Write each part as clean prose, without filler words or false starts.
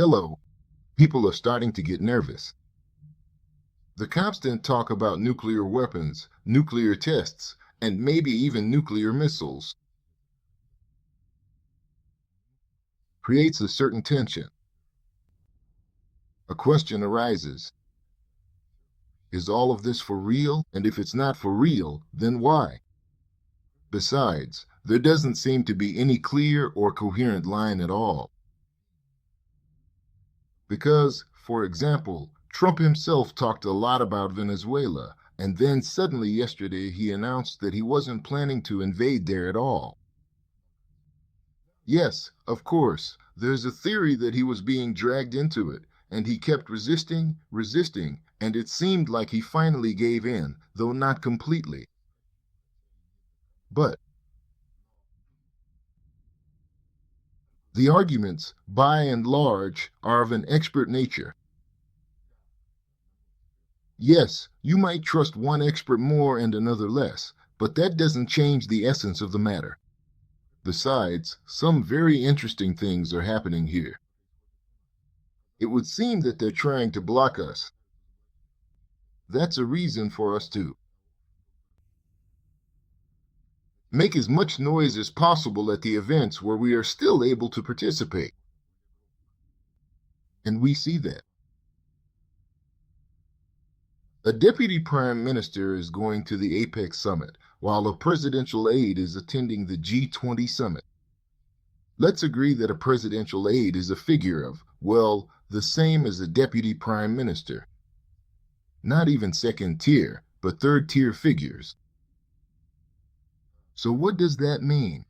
Hello, people are starting to get nervous. The constant talk about nuclear weapons, nuclear tests, and maybe even nuclear missiles creates a certain tension. A question arises. Is all of this for real? And if it's not for real, then why? Besides, there doesn't seem to be any clear or coherent line at all. Because, for example, Trump himself talked a lot about Venezuela, and then suddenly yesterday he announced that he wasn't planning to invade there at all. Yes, of course, there's a theory that he was being dragged into it, and he kept resisting, and it seemed like he finally gave in, though not completely. But the arguments, by and large, are of an expert nature. Yes, you might trust one expert more and another less, but that doesn't change the essence of the matter. Besides, some very interesting things are happening here. It would seem that they're trying to block us. That's a reason for us to make as much noise as possible at the events where we are still able to participate. And we see that. A deputy prime minister is going to the APEC summit, while a presidential aide is attending the G20 summit. Let's agree that a presidential aide is a figure of, well, the same as a deputy prime minister. Not even second tier, but third tier figures. So what does that mean?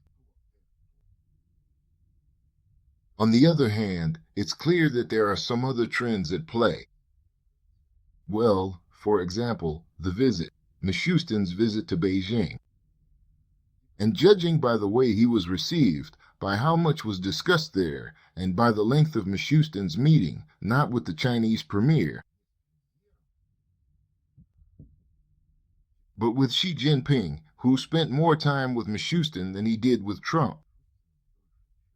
On the other hand, it's clear that there are some other trends at play. Well, for example, Mishustin's visit to Beijing. And judging by the way he was received, by how much was discussed there, and by the length of Mishustin's meeting, not with the Chinese premier, but with Xi Jinping, who spent more time with Mishustin than he did with Trump.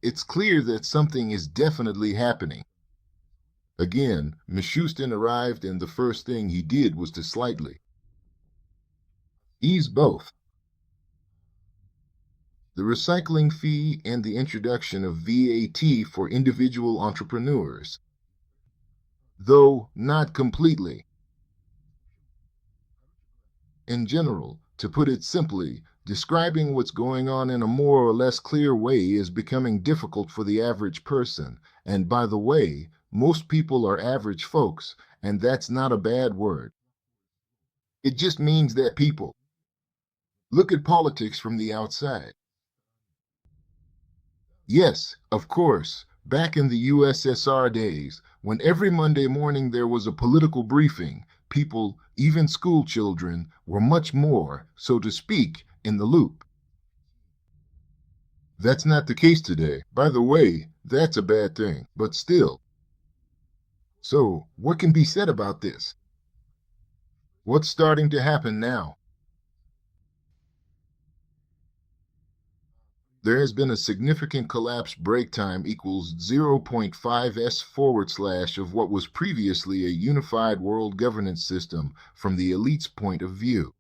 It's clear that something is definitely happening. Again, Mishustin arrived and the first thing he did was to slightly ease both the recycling fee and the introduction of VAT for individual entrepreneurs, though not completely. In general, to put it simply, describing what's going on in a more or less clear way is becoming difficult for the average person, and by the way, most people are average folks, and that's not a bad word. It just means that people look at politics from the outside. Yes, of course, back in the USSR days, when every Monday morning there was a political briefing, people, even school children, were much more, so to speak, in the loop. That's not the case today. By the way, that's a bad thing, but still. So, what can be said about this? What's starting to happen now? There has been a significant collapse. Break time equals 0.5s/ of what was previously a unified world governance system from the elite's point of view.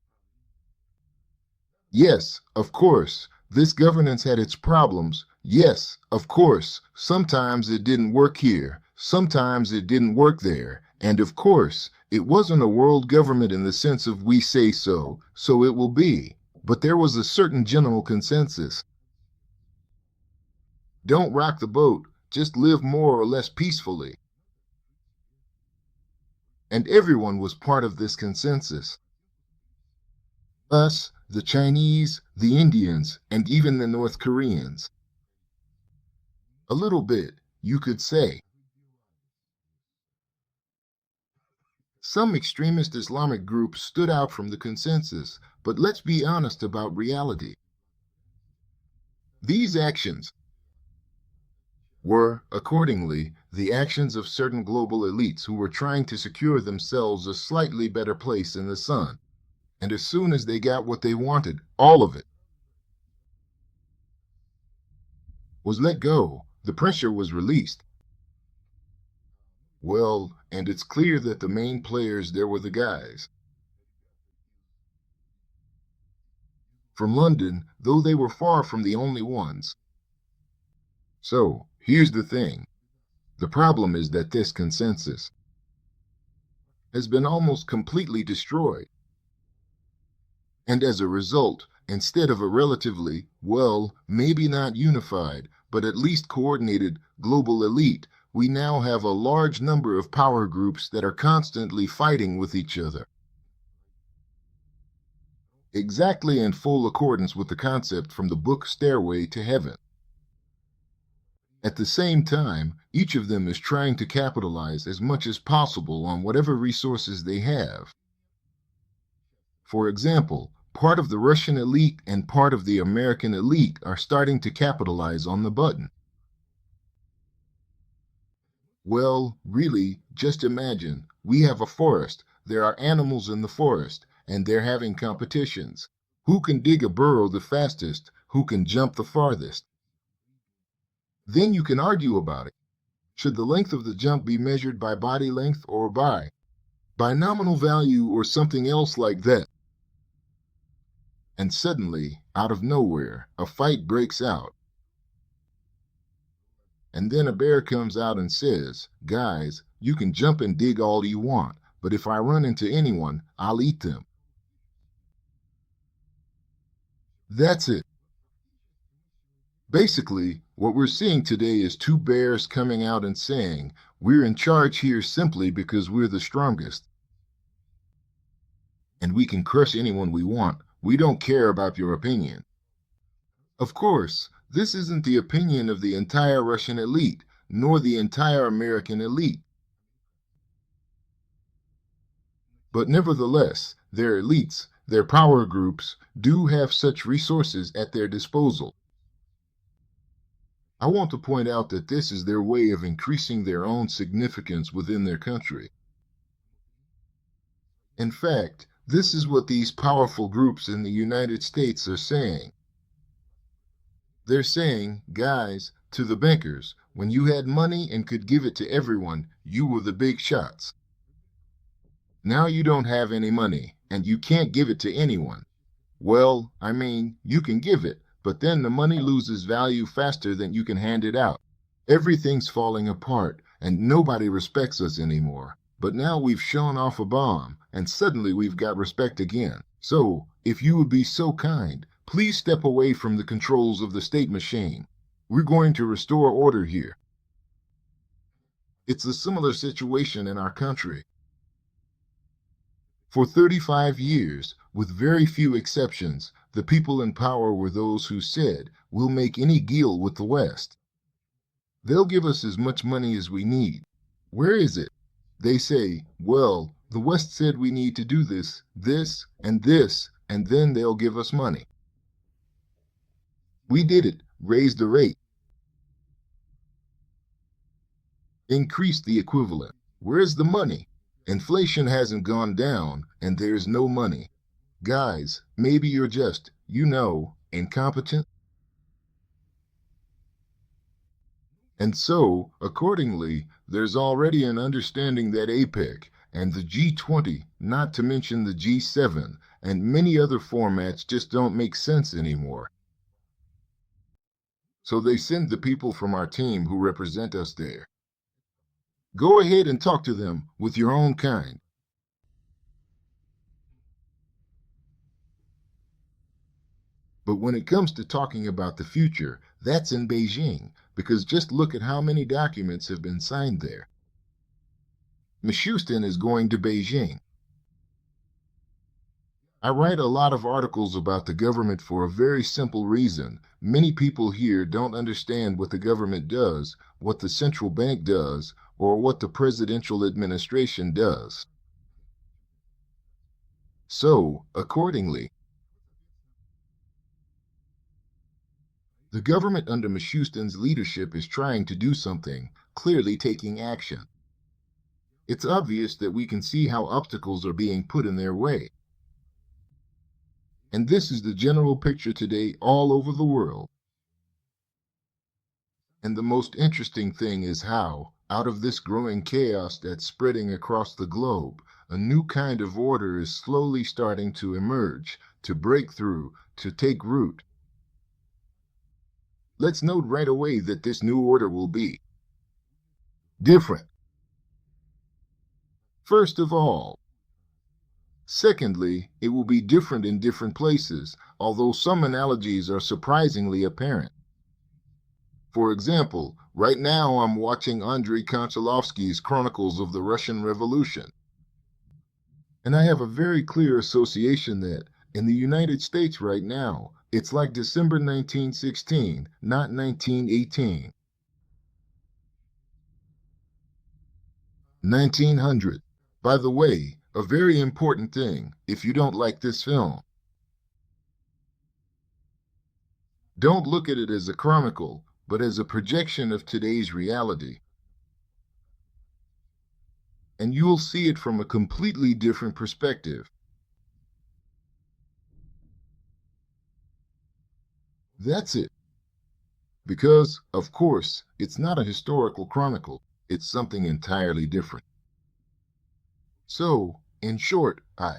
Yes, of course, this governance had its problems. Yes, of course, sometimes it didn't work here, sometimes it didn't work there, and of course, it wasn't a world government in the sense of we say so, so it will be. But there was a certain general consensus. Don't rock the boat, just live more or less peacefully. And everyone was part of this consensus. Us, the Chinese, the Indians, and even the North Koreans. A little bit, you could say. Some extremist Islamic groups stood out from the consensus, but let's be honest about reality. These actions were, accordingly, the actions of certain global elites who were trying to secure themselves a slightly better place in the sun. And as soon as they got what they wanted, all of it was let go, the pressure was released. Well, and it's clear that the main players there were the guys from London, though they were far from the only ones. So, here's the thing. The problem is that this consensus has been almost completely destroyed. And as a result, instead of a relatively, well, maybe not unified, but at least coordinated global elite, we now have a large number of power groups that are constantly fighting with each other. Exactly in full accordance with the concept from the book Stairway to Heaven. At the same time, each of them is trying to capitalize as much as possible on whatever resources they have. For example, part of the Russian elite and part of the American elite are starting to capitalize on the button. Well, really, just imagine, we have a forest, there are animals in the forest, and they're having competitions. Who can dig a burrow the fastest? Who can jump the farthest? Then you can argue about it. Should the length of the jump be measured by body length or by nominal value or something else like that? And suddenly, out of nowhere, a fight breaks out. And then a bear comes out and says, guys, you can jump and dig all you want, but if I run into anyone, I'll eat them. That's it. Basically, what we're seeing today is two bears coming out and saying, we're in charge here simply because we're the strongest. And we can crush anyone we want. We don't care about your opinion. Of course, this isn't the opinion of the entire Russian elite, nor the entire American elite. But nevertheless, their elites, their power groups, do have such resources at their disposal. I want to point out that this is their way of increasing their own significance within their country. In fact, this is what these powerful groups in the United States are saying. They're saying, guys, to the bankers, when you had money and could give it to everyone, you were the big shots. Now you don't have any money, and you can't give it to anyone. Well, I mean, you can give it, but then the money loses value faster than you can hand it out. Everything's falling apart, and nobody respects us anymore. But now we've shown off a bomb, and suddenly we've got respect again. So, if you would be so kind, please step away from the controls of the state machine. We're going to restore order here. It's a similar situation in our country. For 35 years, with very few exceptions, the people in power were those who said, we'll make any deal with the West. They'll give us as much money as we need. Where is it? They say, well, the West said we need to do this, and then they'll give us money. We did it, raised the rate, increased the equivalent. Where's the money? Inflation hasn't gone down, and there's no money. Guys, maybe you're just, incompetent. And so, accordingly, there's already an understanding that APEC and the G20, not to mention the G7, and many other formats just don't make sense anymore. So they send the people from our team who represent us there. Go ahead and talk to them with your own kind. But when it comes to talking about the future, that's in Beijing, because just look at how many documents have been signed there. Mishustin is going to Beijing. I write a lot of articles about the government for a very simple reason. Many people here don't understand what the government does, what the central bank does, or what the presidential administration does. So, accordingly, the government under Mishustin's leadership is trying to do something, clearly taking action. It's obvious that we can see how obstacles are being put in their way. And this is the general picture today all over the world. And the most interesting thing is how, out of this growing chaos that's spreading across the globe, a new kind of order is slowly starting to emerge, to break through, to take root. Let's note right away that this new order will be different. First of all. Secondly, it will be different in different places, although some analogies are surprisingly apparent. For example, right now I'm watching Andrei Konchalovsky's Chronicles of the Russian Revolution. And I have a very clear association that, in the United States right now, it's like December 1916, not 1918. 1900. By the way, a very important thing, if you don't like this film, don't look at it as a chronicle, but as a projection of today's reality. And you'll see it from a completely different perspective. That's it. Because, of course, it's not a historical chronicle, it's something entirely different. So, in short, I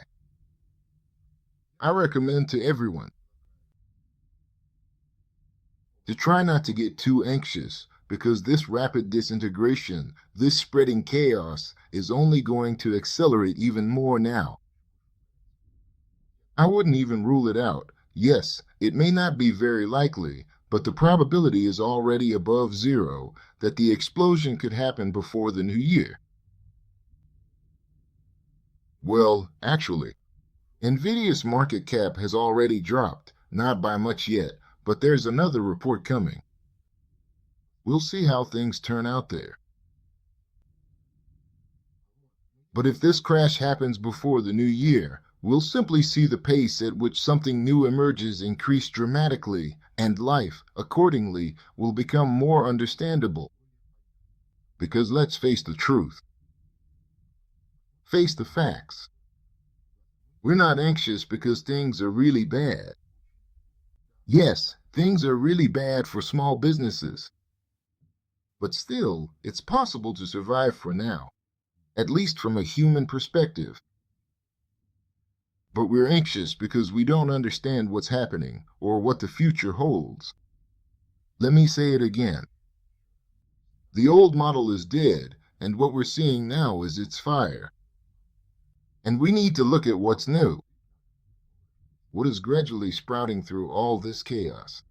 recommend to everyone to try not to get too anxious, because this rapid disintegration, this spreading chaos, is only going to accelerate even more now. I wouldn't even rule it out. Yes, it may not be very likely, but the probability is already above zero that the explosion could happen before the new year. Well, actually, Nvidia's market cap has already dropped, not by much yet, but there's another report coming. We'll see how things turn out there. But if this crash happens before the new year, we'll simply see the pace at which something new emerges increase dramatically, and life, accordingly, will become more understandable. Because let's face the truth. Face the facts. We're not anxious because things are really bad. Yes, things are really bad for small businesses. But still, it's possible to survive for now, at least from a human perspective. But we're anxious because we don't understand what's happening or what the future holds. Let me say it again. The old model is dead, and what we're seeing now is its fire. And we need to look at what's new. What is gradually sprouting through all this chaos?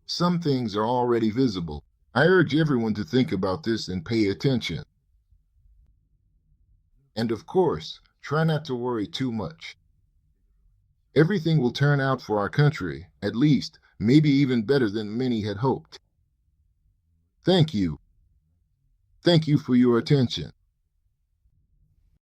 Some things are already visible. I urge everyone to think about this and pay attention. And of course, try not to worry too much. Everything will turn out for our country, at least, maybe even better than many had hoped. Thank you. Thank you for your attention.